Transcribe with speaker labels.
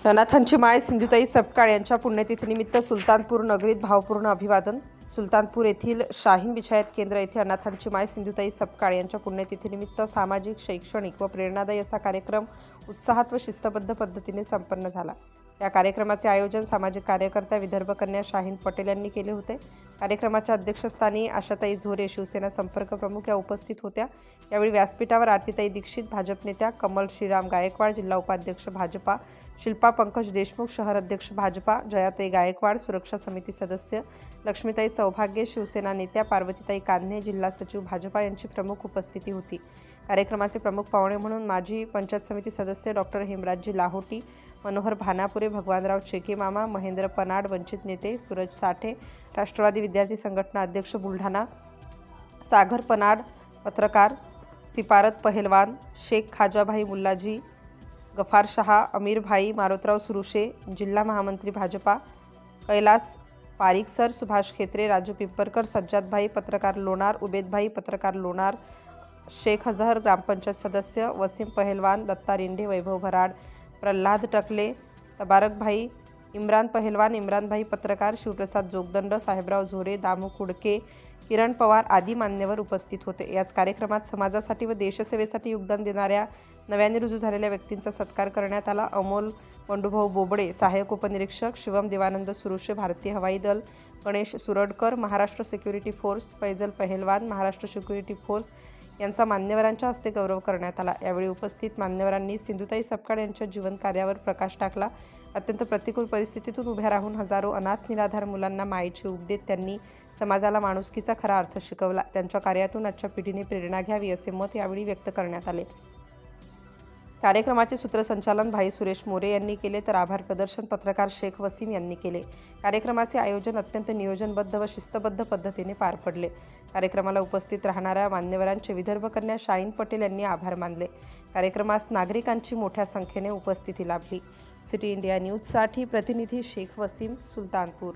Speaker 1: अनाथांची माय सिंधुताई सपकाळ यांच्या पुण्यतिथीनिमित्त सुलतानपूर नगरीत भावपूर्ण अभिवादन। सुलतानपूर येथील शाहीन बिछायत केंद्र येथे अनाथांची माय सिंधुताई सपकाळ यांच्या पुण्यतिथीनिमित्त सामाजिक, शैक्षणिक व प्रेरणादायी असा कार्यक्रम उत्साहात व शिस्तबद्ध पद्धतीने संपन्न झाला। या कार्यक्रमाचे आयोजन सामाजिक कार्यकर्त्या विदर्भ कन्या शाहीन पटेल यांनी केले होते। कार्यक्रमाच्या अध्यक्षस्थानी आशाताई झोरे शिवसेना संपर्क प्रमुख या उपस्थित होत्या। यावेळी व्यासपीठावर आरतीताई दीक्षित भाजप नेत्या, कमल श्रीराम गायकवाड जिल्हा उपाध्यक्ष भाजपा, शिल्पा पंकज देशमुख शहर अध्यक्ष भाजपा, जयाताई गायकवाड सुरक्षा समिती सदस्य, लक्ष्मीताई सौभाग्य शिवसेना नेत्या, पार्वतीताई कान्हे जिल्हा सचिव भाजपा यांची प्रमुख उपस्थिती होती। कार्यक्रमाचे प्रमुख पाहुणे म्हणून माजी पंचायत समिती सदस्य डॉक्टर हेमराजजी लाहोटी, मनोहर भानापुरे, भगवानराव चेके मामा, महेंद्र पनाड वंचित नेते, सूरज साठे राष्ट्रवादी विद्यार्थी संघटना अध्यक्ष बुलढाणा, सागर पनाड पत्रकार, सिपारत पहलवान, शेख खाजाभाई मुल्लाजी, गफार शहा, अमीर भाई, मारोतराव सुरुशे, जिल्हा महामंत्री भाजपा, कैलास पारिक सर, सुभाष खेत्रे, राजू पिंपरकर, सज्जादभाई पत्रकार लोणार, उबेदभाई पत्रकार लोणार, शेख अजहर ग्रामपंचायत सदस्य, वसीम पहलवान, दत्ता रिंढे, वैभव भराड, प्रल्हाद टकले, तबारक भाई, इम्रान पहलवान, इम्रान भाई पत्रकार, शिवप्रसाद जोगदंड, साहेबराव झोरे, दामू कुडके, किरण पवार आदी मान्यवर उपस्थित होते। याच कार्यक्रमात समाजासाठी व देशसेवेसाठी योगदान देणाऱ्या नव्याने रुजू झालेल्या व्यक्तींचा सत्कार करण्यात आला। अमोल बंडूभाऊ बोबडे सहाय्यक उपनिरीक्षक, शिवम देवानंद सुरुशे भारतीय हवाई दल, गणेश सुरडकर महाराष्ट्र सिक्युरिटी फोर्स, फैजल पहलवान महाराष्ट्र सिक्युरिटी फोर्स यांचा मान्यवरांच्या हस्ते गौरव करण्यात आला। यावेळी उपस्थित मान्यवरांनी सिंधुताई सपकाळ यांच्या जीवन कार्यावर प्रकाश टाकला। अत्यंत प्रतिकूल परिस्थितीतून उभ्या राहून हजारो अनाथ निराधार मुलांना मायेचे उपदेश त्यांनी समाजाला माणुसकीचा खरा अर्थ शिकवला। त्यांच्या कार्यातून आजच्या पिढीने प्रेरणा घ्यावी असे मत यावेळी व्यक्त करण्यात आले। कार्यक्रमाचे सूत्रसंचालन भाई सुरेश मोरे यांनी केले तर आभार प्रदर्शन पत्रकार शेख वसीम यांनी केले। कार्यक्रमाचे आयोजन अत्यंत नियोजनबद्ध व शिस्तबद्ध पद्धतीने पार पडले। कार्यक्रमाला उपस्थित राहणाऱ्या मान्यवरांचे विदर्भ कन्या शाहीन पटेल यांनी आभार मानले। कार्यक्रमास नागरिकांची मोठ्या संख्येने उपस्थिती लाभली। सिटी इंडिया न्यूजसाठी प्रतिनिधी शेख वसीम, सुलतानपूर।